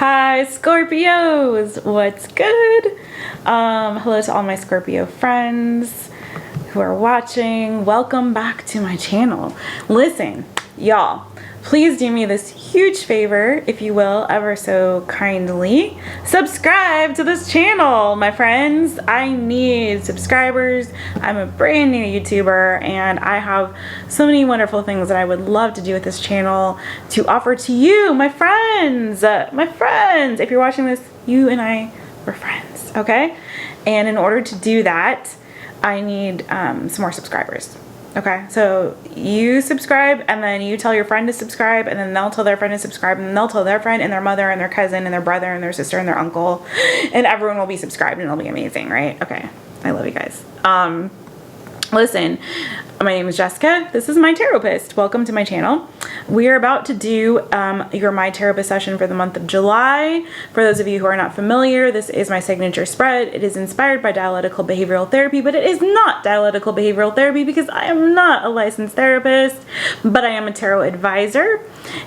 Hi Scorpios, what's good? Hello to all my Scorpio friends who are watching. Welcome back to my channel. Listen, y'all, please do me this huge favor, if you will, ever so kindly. Subscribe to this channel, my friends. I need subscribers. I'm a brand new YouTuber and I have so many wonderful things that I would love to do with this channel to offer to you, my friends. My friends, if you're watching this, you and I were friends, okay? And in order to do that, I need some more subscribers. Okay, so you subscribe and then you tell your friend to subscribe and then they'll tell their friend to subscribe and then they'll tell their friend and their mother and their cousin and their brother and their sister and their uncle and everyone will be subscribed and it'll be amazing, right? Okay, I love you guys. Listen, my name is Jessica. This is My Taropist. Welcome to my channel. We are about to do your My Taropist session for the month of July. For those of you who are not familiar, this is my signature spread. It is inspired by dialectical behavioral therapy, but it is not dialectical behavioral therapy because I am not a licensed therapist, but I am a tarot advisor.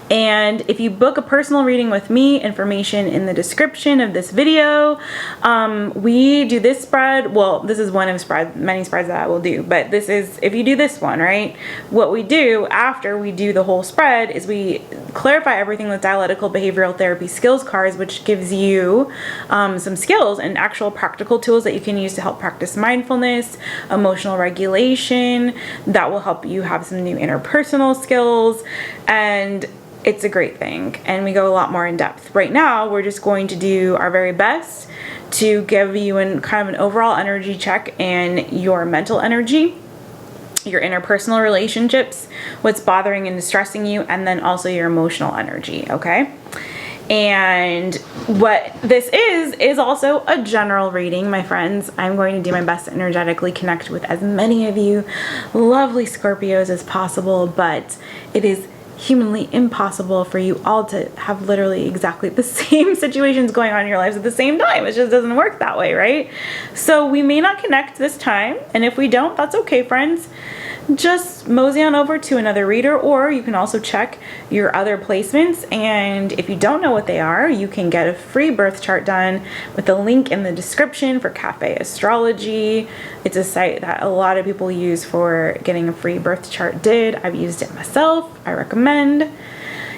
And if you book a personal reading with me, information in the description of this video. We do this spread. Well, this is one of many spreads that I will do, but this is, if you do this one, right? What we do after we do the whole spread is we clarify everything with dialectical behavioral therapy skills cards, which gives you some skills and actual practical tools that you can use to help practice mindfulness, emotional regulation, that will help you have some new interpersonal skills, and it's a great thing. And we go a lot more in depth. Right now, we're just going to do our very best to give you kind of an overall energy check and your mental energy, your interpersonal relationships, what's bothering and distressing you, and then also your emotional energy, okay? And what this is also a general reading, my friends. I'm going to do my best to energetically connect with as many of you lovely Scorpios as possible, but it is humanly impossible for you all to have literally exactly the same situations going on in your lives at the same time. It just doesn't work that way, right? So we may not connect this time, and if we don't, that's okay, friends. Just mosey on over to another reader, or you can also check your other placements, and if you don't know what they are, you can get a free birth chart done with the link in the description for Cafe Astrology. It's a site that a lot of people use for getting a free birth chart did. I've used it myself. I recommend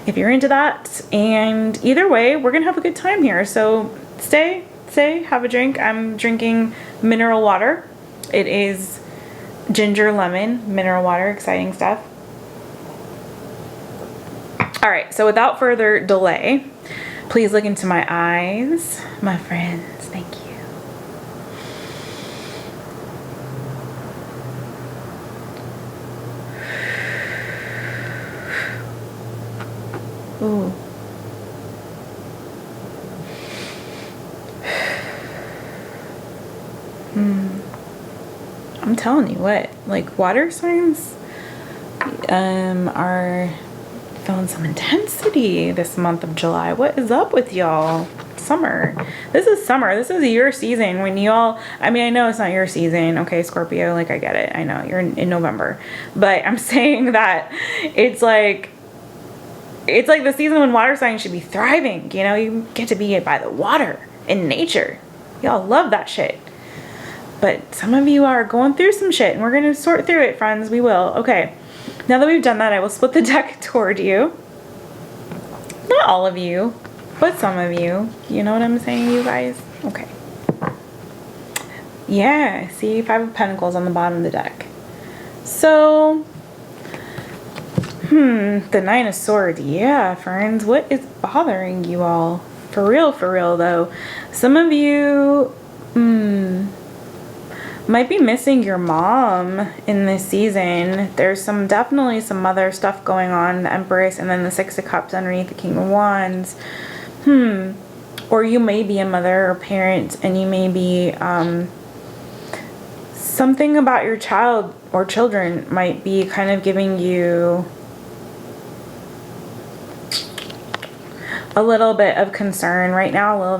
if you're into that. And either way, we're gonna have a good time here, so stay, have a drink. I'm drinking mineral water. It is ginger lemon mineral water, exciting stuff. All right, so without further delay, please look into my eyes, my friends. Thank you. Ooh. I'm telling you what, like, water signs are feeling some intensity this month of July. What is up with y'all? Summer. This is summer. This is your season when you all, I mean, I know it's not your season, okay, Scorpio, like, I get it. I know you're in November, but I'm saying that it's like the season when water signs should be thriving. You know, you get to be by the water in nature. Y'all love that shit. But some of you are going through some shit, and we're going to sort through it, friends. We will. Okay. Now that we've done that, I will split the deck toward you. Not all of you, but some of you. You know what I'm saying, you guys? Okay. Yeah. See, 5 of Pentacles on the bottom of the deck. So, the 9 of Swords. Yeah, friends. What is bothering you all? For real, though. Some of you, might be missing your mom in this season. There's definitely some other stuff going on. The Empress and then the 6 of Cups underneath the King of Wands. Or you may be a mother or parent and you may be, something about your child or children might be kind of giving you a little bit of concern right now, a little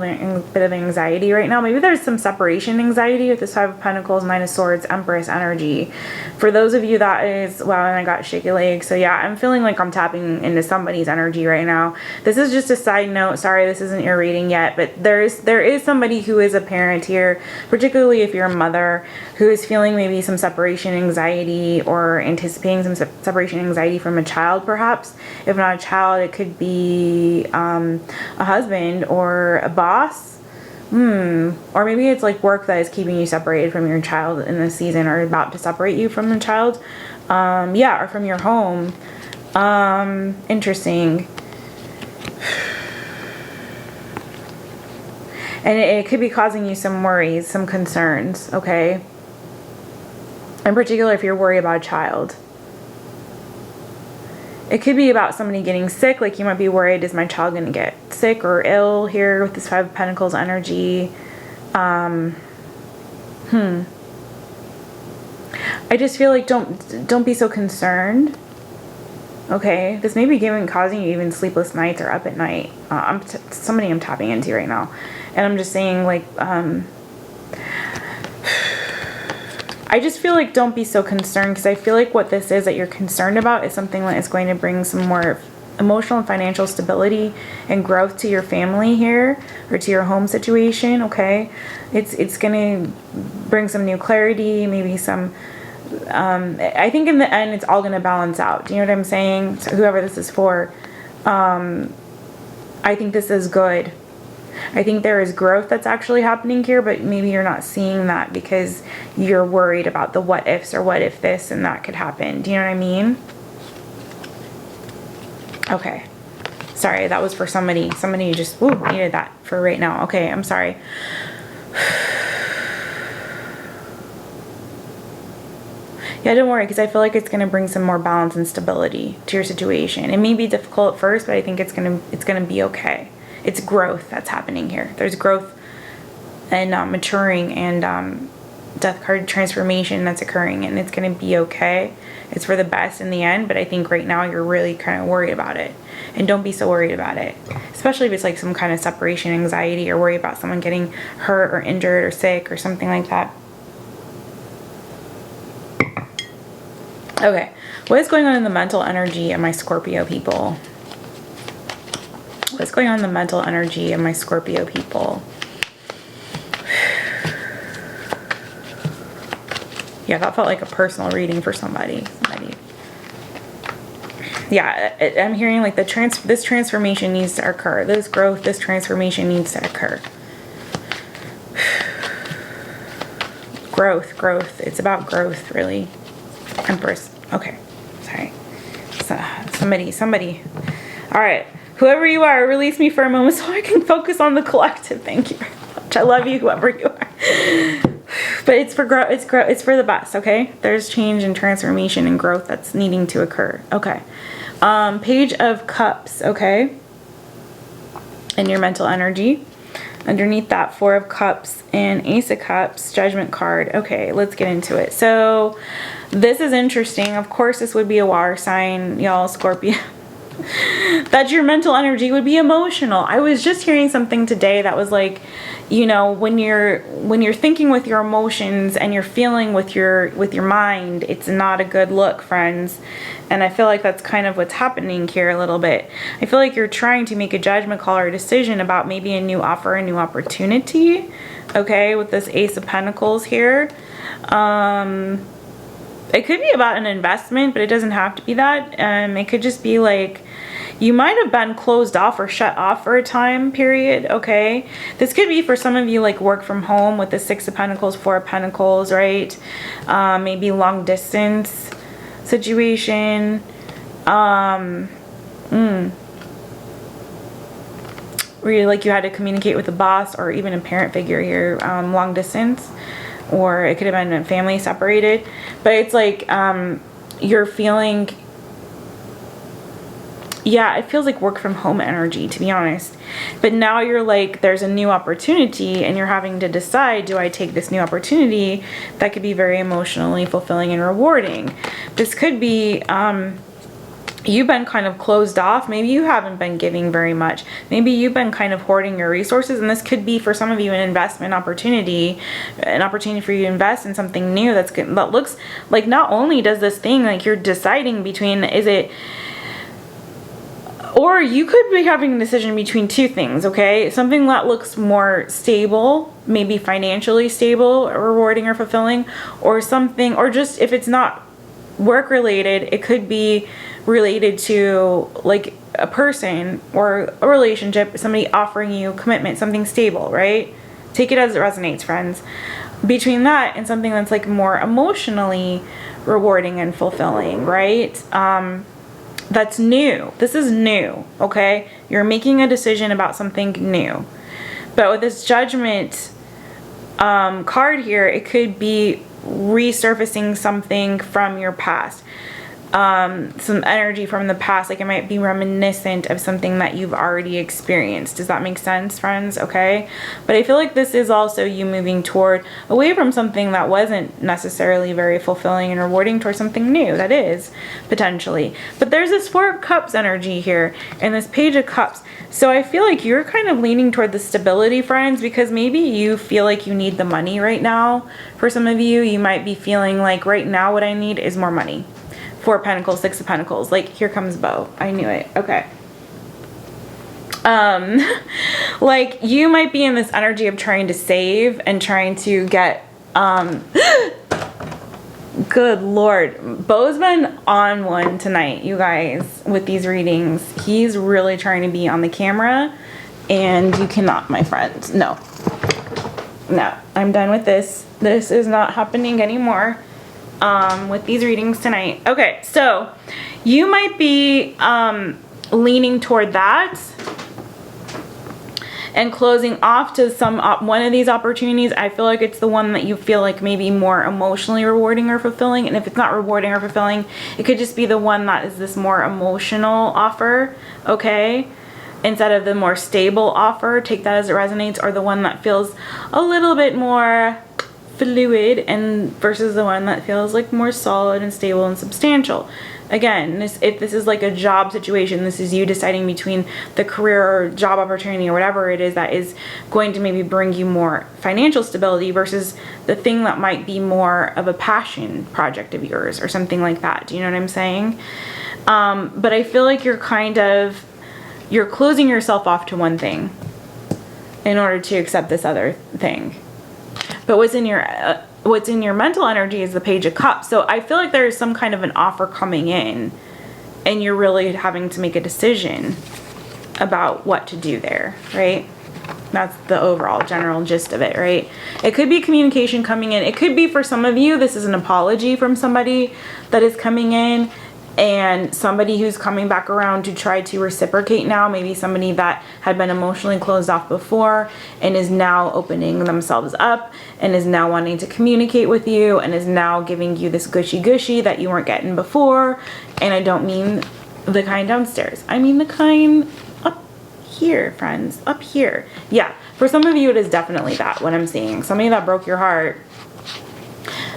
bit of anxiety right now. Maybe there's some separation anxiety with this Five of Pentacles, Nine of Swords, Empress energy. For those of you that is, wow, and I got shaky legs. So yeah, I'm feeling like I'm tapping into somebody's energy right now. This is just a side note. Sorry, this isn't your reading yet, but there is somebody who is a parent here, particularly if you're a mother, who is feeling maybe some separation anxiety or anticipating some separation anxiety from a child, perhaps. If not a child, it could be a husband or a boss. Or maybe it's like work that is keeping you separated from your child in this season, or about to separate you from the child. Yeah, or from your home. Interesting. And it could be causing you some worries, some concerns, okay? In particular, if you're worried about a child. It could be about somebody getting sick, like you might be worried, is my child going to get sick or ill here with this Five of Pentacles energy? I just feel like don't be so concerned. Okay, this may be causing you even sleepless nights or up at night. Somebody I'm tapping into right now, and I'm just saying, like, I just feel like don't be so concerned, because I feel like what this is that you're concerned about is something that is going to bring some more emotional and financial stability and growth to your family here, or to your home situation, okay? It's going to bring some new clarity, maybe some, I think in the end it's all going to balance out. Do you know what I'm saying? So whoever this is for, I think this is good. I think there is growth that's actually happening here, but maybe you're not seeing that because you're worried about the what ifs, or what if this and that could happen. Do you know what I mean? Okay. Sorry, that was for somebody. Somebody just needed that for right now. Okay, I'm sorry. Yeah, don't worry, because I feel like it's going to bring some more balance and stability to your situation. It may be difficult at first, but I think it's gonna be okay. It's growth that's happening here. There's growth and maturing and death card transformation that's occurring, and it's going to be okay. It's for the best in the end, but I think right now you're really kind of worried about it. And don't be so worried about it, especially if it's like some kind of separation anxiety, or worry about someone getting hurt or injured or sick or something like that. Okay, what is going on in the mental energy of my Scorpio people? What's going on in the mental energy of my Scorpio people? Yeah, that felt like a personal reading for somebody. Yeah, I'm hearing like this transformation needs to occur. This growth, this transformation needs to occur. Growth. It's about growth, really. Empress. Okay, sorry. Somebody. All right. Whoever you are, release me for a moment so I can focus on the collective. Thank you very much. I love you, whoever you are. But it's for growth. It's for the best. Okay. There's change and transformation and growth that's needing to occur. Okay. Page of Cups. Okay. And your mental energy. Underneath that, Four of Cups and Ace of Cups, Judgment card. Okay, let's get into it. So this is interesting. Of course, this would be a water sign, y'all, Scorpio. That your mental energy would be emotional. I was just hearing something today that was like, you know, when you're thinking with your emotions and you're feeling with your mind, it's not a good look, friends. And I feel like that's kind of what's happening here a little bit. I feel like you're trying to make a judgment call or a decision about maybe a new offer, a new opportunity. Okay, with this Ace of Pentacles here. It could be about an investment, but it doesn't have to be that. It could just be like you might have been closed off or shut off for a time period, okay? This could be for some of you like work from home with the Six of Pentacles, Four of Pentacles, right? Maybe long distance situation. Where like you had to communicate with a boss or even a parent figure here, long distance. Or it could have been family separated. But it's like you're feeling, yeah, it feels like work from home energy, to be honest. But now you're like, there's a new opportunity and you're having to decide, do I take this new opportunity? That could be very emotionally fulfilling and rewarding. This could be you've been kind of closed off. Maybe you haven't been giving very much. Maybe you've been kind of hoarding your resources, and this could be for some of you an investment opportunity, an opportunity for you to invest in something new that's good, that looks like not only does this thing, like you're deciding between, is it, or you could be having a decision between two things, okay? Something that looks more stable, maybe financially stable, or rewarding or fulfilling, or something, or just if it's not work related, it could be related to like a person or a relationship, somebody offering you commitment, something stable, right? Take it as it resonates, friends. Between that and something that's like more emotionally rewarding and fulfilling, right? That's new. This is new, okay? You're making a decision about something new. But with this Judgment card here, it could be resurfacing something from your past. Some energy from the past, like it might be reminiscent of something that you've already experienced. Does that make sense, friends? Okay. But I feel like this is also you moving toward away from something that wasn't necessarily very fulfilling and rewarding towards something new that is potentially. But there's this Four of Cups energy here and this Page of Cups. So I feel like you're kind of leaning toward the stability, friends, because maybe you feel like you need the money right now. For some of you, you might be feeling like right now what I need is more money. Four of Pentacles, Six of Pentacles. Like, here comes Bo. I knew it. Okay. Like, you might be in this energy of trying to save and trying to get, good Lord. Bo's been on one tonight, you guys, with these readings. He's really trying to be on the camera, and you cannot, my friend. No. No. I'm done with this. This is not happening anymore. With these readings tonight. Okay, so you might be leaning toward that and closing off to one of these opportunities. I feel like it's the one that you feel like maybe more emotionally rewarding or fulfilling. And if it's not rewarding or fulfilling, it could just be the one that is this more emotional offer, okay? Instead of the more stable offer, take that as it resonates, or the one that feels a little bit more fluid and versus the one that feels like more solid and stable and substantial. Again, if this is like a job situation, this is you deciding between the career or job opportunity or whatever it is that is going to maybe bring you more financial stability versus the thing that might be more of a passion project of yours or something like that. Do you know what I'm saying? But I feel like you're closing yourself off to one thing in order to accept this other thing. But what's in your mental energy is the Page of Cups. So I feel like there is some kind of an offer coming in, and you're really having to make a decision about what to do there, right? That's the overall general gist of it, right? It could be communication coming in. It could be, for some of you, this is an apology from somebody that is coming in, and somebody who's coming back around to try to reciprocate now. Maybe somebody that had been emotionally closed off before and is now opening themselves up and is now wanting to communicate with you and is now giving you this gushy that you weren't getting before. And I don't mean the kind downstairs. I mean the kind up here, friends. Up here. Yeah. For some of you, it is definitely that, what I'm seeing. Somebody that broke your heart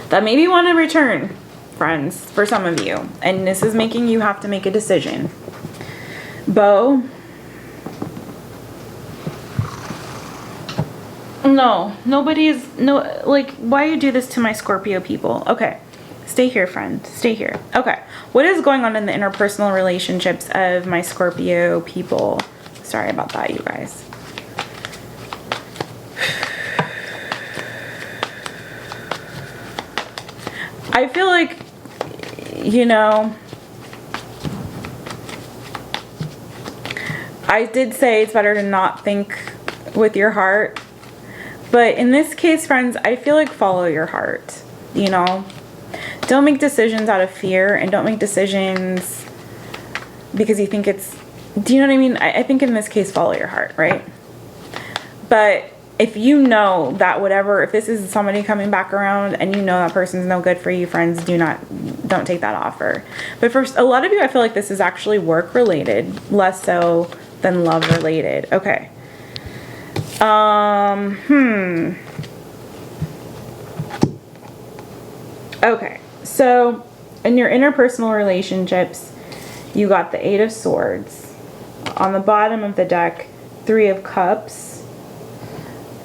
that maybe want to return, friends, for some of you, and this is making you have to make a decision. Bo, like, why you do this to my Scorpio people? Okay, stay here, friend, stay here. Okay, what is going on in the interpersonal relationships of my Scorpio people? Sorry about that, you guys. I feel like, you know, I did say it's better to not think with your heart. But in this case, friends, I feel like follow your heart, you know. Don't make decisions out of fear, and don't make decisions because you think it's, do you know what I mean? I think in this case, follow your heart, right? But if you know that if this is somebody coming back around and you know that person's no good for you, friends, don't take that offer. But for a lot of you, I feel like this is actually work related, less so than love related. Okay. Okay. So in your interpersonal relationships, You got the Eight of Swords. On the bottom of the deck, Three of Cups.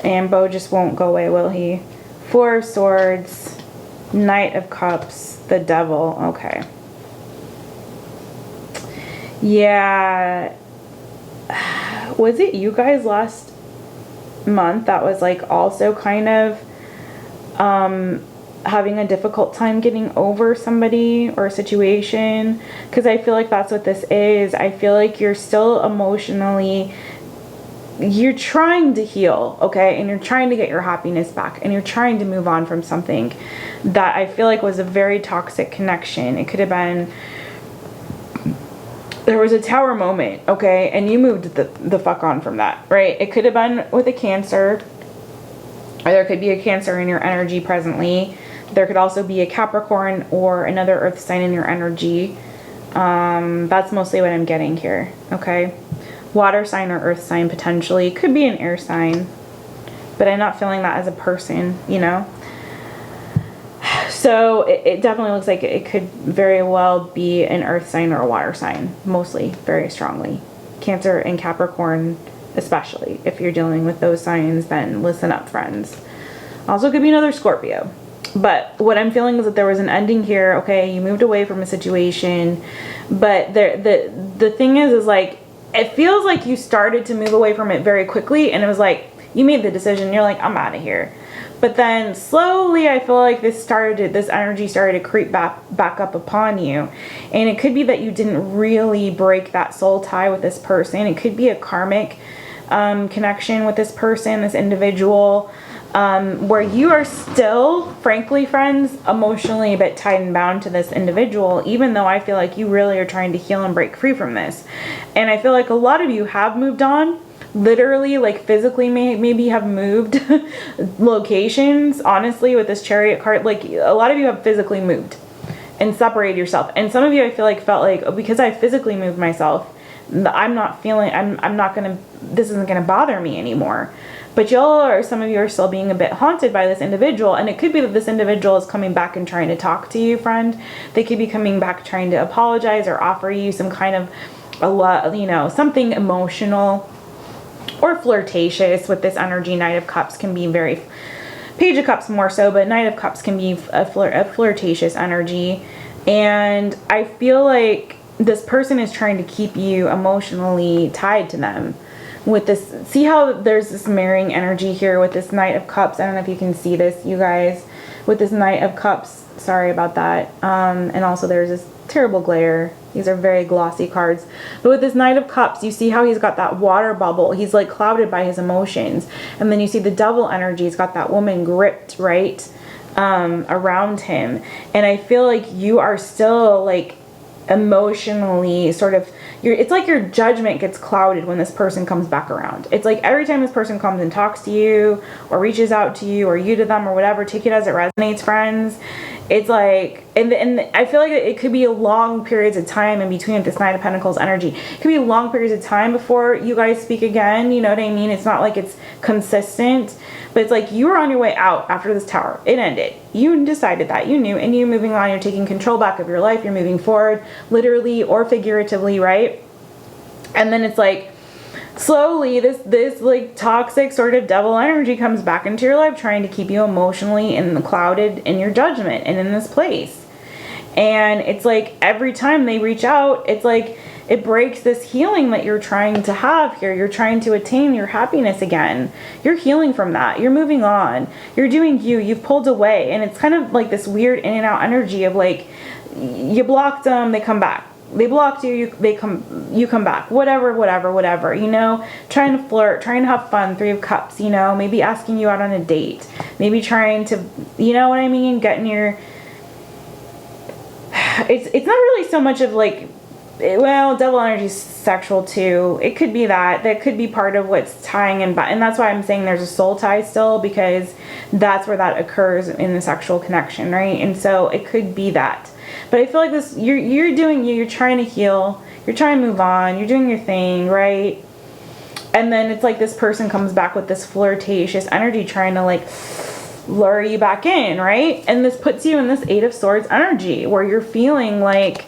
And Beau just won't go away, will he? Four of Swords, Knight of Cups, the Devil. Okay. Yeah. Was it you guys last month that was like also kind of having a difficult time getting over somebody or a situation? Because I feel like that's what this is. I feel like you're still emotionally, you're trying to heal, okay? And you're trying to get your happiness back, and you're trying to move on from something that I feel like was a very toxic connection. It could have been, there was a tower moment, okay? And you moved the fuck on from that, right? It could have been with a Cancer, or there could be a Cancer in your energy presently. There could also be a Capricorn or another earth sign in your energy. That's mostly what I'm getting here, okay? Water sign or earth sign potentially. Could be an air sign, but I'm not feeling that as a person, you know? So it definitely looks like it could very well be an earth sign or a water sign, mostly, very strongly. Cancer and Capricorn especially. If you're dealing with those signs, then listen up, friends. Also could be another Scorpio. But what I'm feeling is that there was an ending here. Okay, you moved away from a situation, but the thing is like, it feels like you started to move away from it very quickly, and it was like, you made the decision, you're like, I'm out of here. But then slowly I feel like this energy started to creep back up upon you. And it could be that you didn't really break that soul tie with this person. It could be a karmic connection with this person, this individual, where you are still, frankly, friends, emotionally a bit tied and bound to this individual, even though I feel like you really are trying to heal and break free from this. And I feel like a lot of you have moved on. Literally, like physically, maybe have moved locations. Honestly, with this Chariot card, like a lot of you have physically moved and separated yourself. And some of you, I feel like, felt like, because I physically moved myself, I'm not feeling, I'm not gonna, this isn't gonna bother me anymore. But y'all are, some of you are still being a bit haunted by this individual, and it could be that this individual is coming back and trying to talk to you, friend. They could be coming back trying to apologize or offer you some kind of something emotional or flirtatious with this energy. Knight of Cups can be very, Page of Cups more so, but Knight of Cups can be a flirtatious energy. And I feel like this person is trying to keep you emotionally tied to them. With this, see how there's this marrying energy here with this Knight of Cups. I don't know if you can see this, you guys, with this Knight of Cups. Sorry about that. And also there's this terrible glare. These are very glossy cards. But with this Knight of Cups, you see how he's got that water bubble. He's like clouded by his emotions. And then you see the Devil energy. He's got that woman gripped, right, around him. And I feel like you are still like emotionally sort of, it's like your judgment gets clouded when this person comes back around. It's like every time this person comes and talks to you or reaches out to you or you to them or whatever, take it as it resonates, friends. It's like, and I feel like it could be long periods of time in between with this Knight of Pentacles energy. It could be long periods of time before you guys speak again. You know what I mean? It's not like it's consistent, but it's like you were on your way out after this tower. It ended. You decided that. You knew, and you're moving on. You're taking control back of your life. You're moving forward, literally or figuratively, right? And then it's like, slowly this like toxic sort of devil energy comes back into your life, trying to keep you emotionally and clouded in your judgment and in this place. And it's like every time they reach out, it's like it breaks this healing that you're trying to have here. You're trying to attain your happiness again. You're healing from that. You're moving on. You're doing you. You've pulled away. And it's kind of like this weird in and out energy of like, you blocked them, they come back. They blocked you, you come back. Whatever, you know, trying to flirt, trying to have fun, Three of Cups, you know, maybe asking you out on a date, maybe trying to, you know what I mean, getting your, it's not really so much of like, well, devil energy is sexual too. It could be that could be part of what's tying and that's why I'm saying there's a soul tie still, because that's where that occurs in the sexual connection, right? And so it could be that. But I feel like this, you're doing you, you're trying to heal, you're trying to move on, you're doing your thing, right? And then it's like this person comes back with this flirtatious energy trying to like lure you back in, right? And this puts you in this Eight of Swords energy where you're feeling like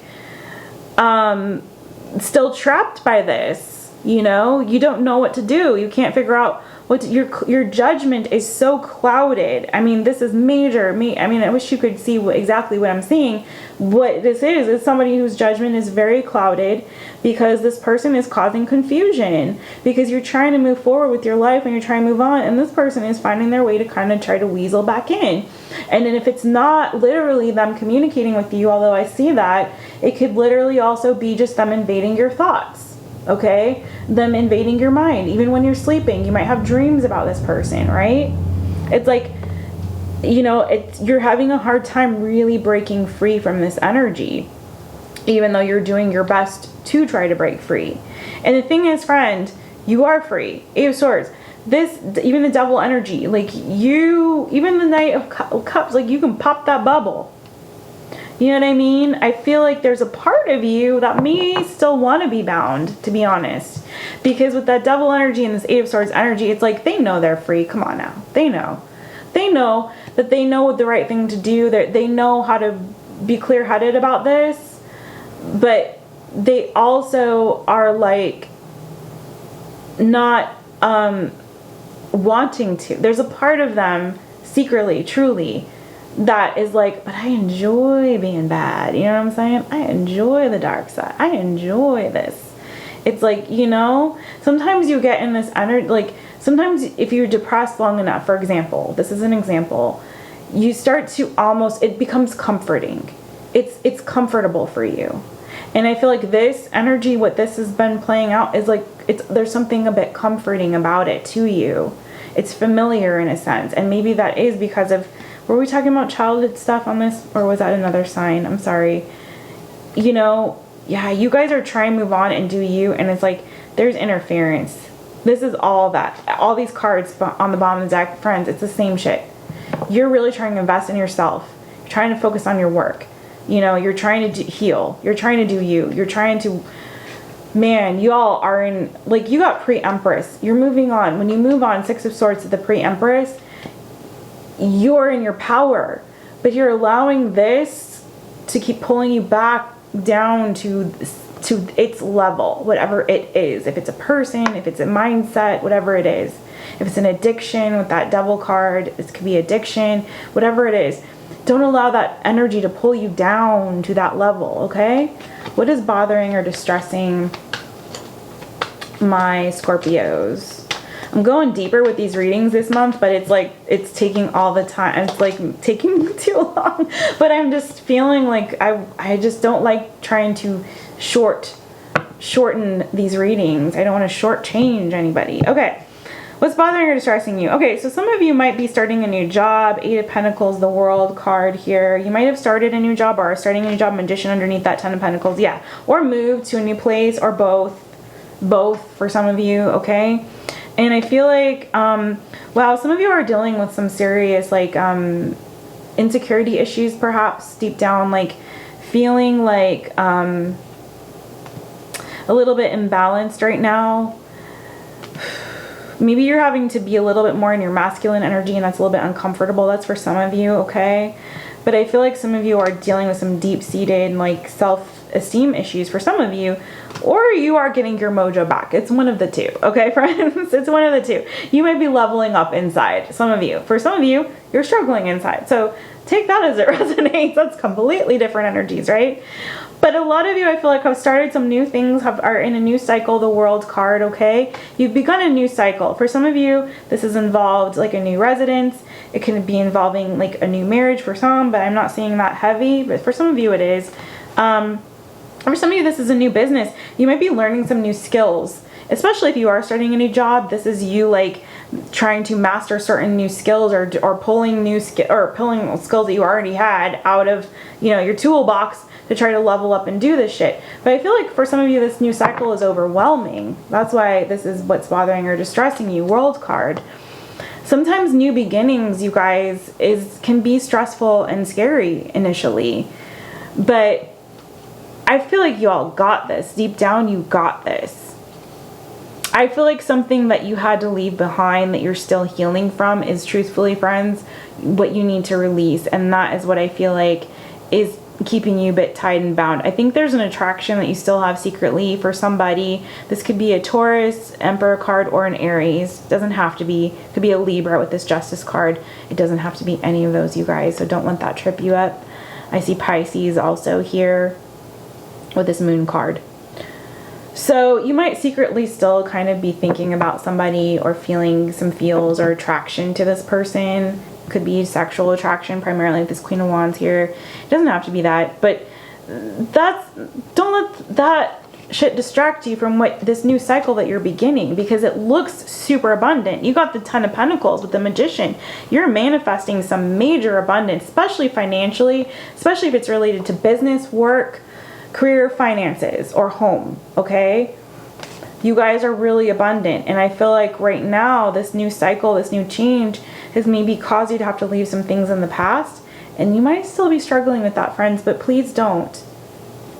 still trapped by this. You know, you don't know what to do. You can't figure out what your judgment is so clouded. I mean, this is major. I mean, I wish you could see exactly what I'm seeing. What this is somebody whose judgment is very clouded because this person is causing confusion, because you're trying to move forward with your life and you're trying to move on, and this person is finding their way to kind of try to weasel back in. And then if it's not literally them communicating with you, although I see that, it could literally also be just them invading your thoughts. Okay, them invading your mind. Even when you're sleeping, you might have dreams about this person, right? It's like, you know, you're having a hard time really breaking free from this energy, even though you're doing your best to try to break free. And the thing is, friend, you are free. Eight of Swords. This, even the devil energy, like you, even the Knight of Cups, like you can pop that bubble. You know what I mean? I feel like there's a part of you that may still want to be bound, to be honest. Because with that devil energy and this Eight of Swords energy, it's like they know they're free. Come on now. They know. They know that they know the right thing to do. They know how to be clear-headed about this. But they also are like not wanting to. There's a part of them secretly, truly, that is like, but I enjoy being bad. You know what I'm saying? I enjoy the dark side. I enjoy this. It's like, you know, sometimes you get in this energy, like sometimes if you're depressed long enough, for example, this is an example, you start to almost, it becomes comforting. It's comfortable for you. And I feel like this energy, what this has been playing out is like, there's something a bit comforting about it to you. It's familiar in a sense. And maybe that is because of, were we talking about childhood stuff on this? Or was that another sign? I'm sorry. You know, yeah, you guys are trying to move on and do you. And it's like, there's interference. This is all that. All these cards on the bottom of the deck, friends, it's the same shit. You're really trying to invest in yourself. You're trying to focus on your work. You know, you're trying to heal. You're trying to do you. You're trying to, man, you all are in, like, you got pre-Empress. You're moving on. When you move on, Six of Swords to the pre-Empress, you're in your power. But you're allowing this to keep pulling you back down to its level, whatever it is. If it's a person, if it's a mindset, whatever it is. If it's an addiction with that devil card, it could be addiction, whatever it is. Don't allow that energy to pull you down to that level, okay? What is bothering or distressing my Scorpios? I'm going deeper with these readings this month, but it's like, it's taking all the time. It's like taking too long. But I'm just feeling like I just don't like trying to shorten these readings. I don't want to shortchange anybody. Okay. What's bothering or distressing you? Okay, so some of you might be starting a new job. Eight of Pentacles, the World card here. You might have started a new job or are starting a new job. Magician underneath that Ten of Pentacles. Yeah. Or moved to a new place or both. Both for some of you, okay? And I feel like, wow, some of you are dealing with some serious, like, insecurity issues, perhaps, deep down, like, feeling like a little bit imbalanced right now. Maybe you're having to be a little bit more in your masculine energy, and that's a little bit uncomfortable. That's for some of you, okay? But I feel like some of you are dealing with some deep-seated, like, self-esteem issues for some of you, or you are getting your mojo back. It's one of the two, okay, friends? It's one of the two. You might be leveling up inside, some of you. For some of you, you're struggling inside. So take that as it resonates. That's completely different energies, right? But a lot of you, I feel like, have started some new things, are in a new cycle, the World card, okay? You've begun a new cycle. For some of you, this has involved, like, a new residence. It can be involving, like, a new marriage for some, but I'm not seeing that heavy. But for some of you, it is. For some of you, this is a new business. You might be learning some new skills, especially if you are starting a new job. This is you, like, trying to master certain new skills or pulling pulling skills that you already had out of, you know, your toolbox to try to level up and do this shit. But I feel like for some of you, this new cycle is overwhelming. That's why this is what's bothering or distressing you. World card. Sometimes new beginnings, you guys, can be stressful and scary initially. But I feel like you all got this. Deep down, you got this. I feel like something that you had to leave behind that you're still healing from is, truthfully, friends, what you need to release. And that is what I feel like is keeping you a bit tied and bound. I think there's an attraction that you still have secretly for somebody. This could be a Taurus, Emperor card, or an Aries. Doesn't have to be. Could be a Libra with this Justice card. It doesn't have to be any of those, you guys. So don't let that trip you up. I see Pisces also here with this Moon card. So you might secretly still kind of be thinking about somebody or feeling some feels or attraction to this person. Could be sexual attraction, primarily with this Queen of Wands here. It doesn't have to be that, but don't let that shit distract you from what this new cycle that you're beginning, because it looks super abundant. You got the Ten of Pentacles with the Magician. You're manifesting some major abundance, especially financially, especially if it's related to business, work, career, finances, or home, okay? You guys are really abundant, and I feel like right now, this new cycle, this new change has maybe caused you to have to leave some things in the past, and you might still be struggling with that, friends, but please don't.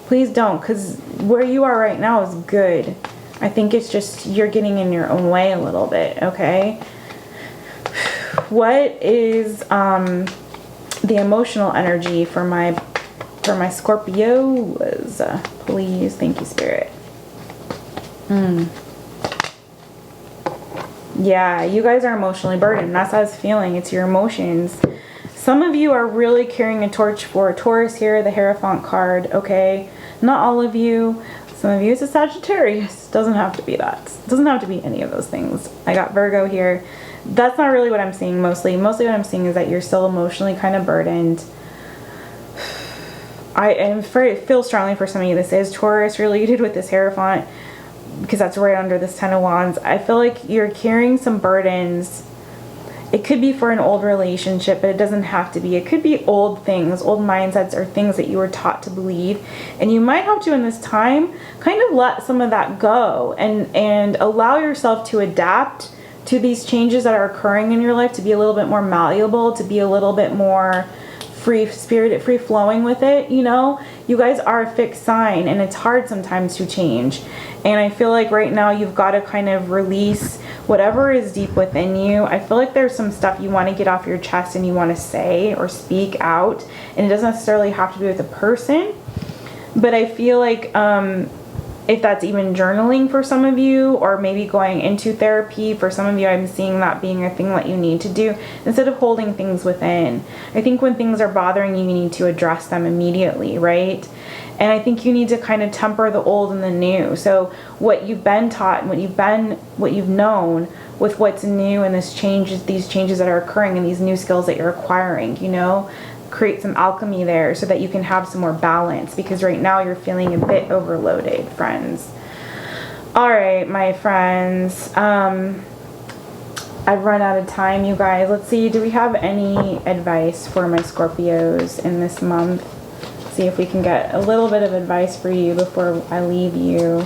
Please don't, because where you are right now is good. I think it's just you're getting in your own way a little bit, okay? What is the emotional energy for my Scorpios? Please, thank you, Spirit. Yeah, you guys are emotionally burdened. That's how it's feeling. It's your emotions. Some of you are really carrying a torch for a Taurus here, the Hierophant card, okay? Not all of you. Some of you it's a Sagittarius. Doesn't have to be that. Doesn't have to be any of those things. I got Virgo here. That's not really what I'm seeing mostly. Mostly what I'm seeing is that you're still emotionally kind of burdened. I feel strongly for some of you this is Taurus related with this Hierophant, because that's right under this Ten of Wands. I feel like you're carrying some burdens. It could be for an old relationship, but it doesn't have to be. It could be old things, old mindsets, or things that you were taught to believe. And you might have to, in this time, kind of let some of that go and allow yourself to adapt to these changes that are occurring in your life, to be a little bit more malleable, to be a little bit more free-spirited, free-flowing with it, you know? You guys are a fixed sign, and it's hard sometimes to change. And I feel like right now you've got to kind of release whatever is deep within you. I feel like there's some stuff you want to get off your chest and you want to say or speak out. And it doesn't necessarily have to be with a person. But I feel like if that's even journaling for some of you, or maybe going into therapy for some of you, I'm seeing that being a thing that you need to do instead of holding things within. I think when things are bothering you, you need to address them immediately, right? And I think you need to kind of temper the old and the new. So what you've been taught and what you've known with what's new and these changes that are occurring and these new skills that you're acquiring, you know, create some alchemy there so that you can have some more balance, because right now you're feeling a bit overloaded, friends. All right, my friends. I've run out of time, you guys. Let's see. Do we have any advice for my Scorpios in this month? See if we can get a little bit of advice for you before I leave you.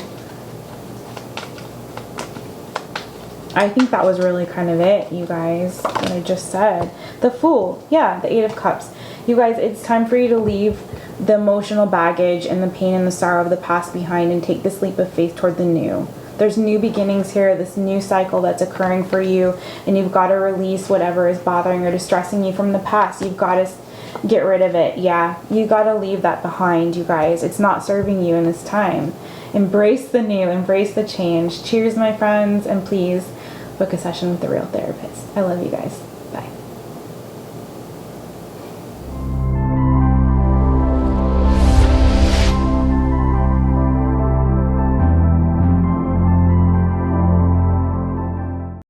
I think that was really kind of it, you guys, what I just said. The Fool. Yeah, the Eight of Cups. You guys, it's time for you to leave the emotional baggage and the pain and the sorrow of the past behind and take this leap of faith toward the new. There's new beginnings here, this new cycle that's occurring for you, and you've got to release whatever is bothering or distressing you from the past. You've got to get rid of it. Yeah, you got to leave that behind, you guys. It's not serving you in this time. Embrace the new, embrace the change. Cheers, my friends, and please book a session with the real therapist. I love you guys.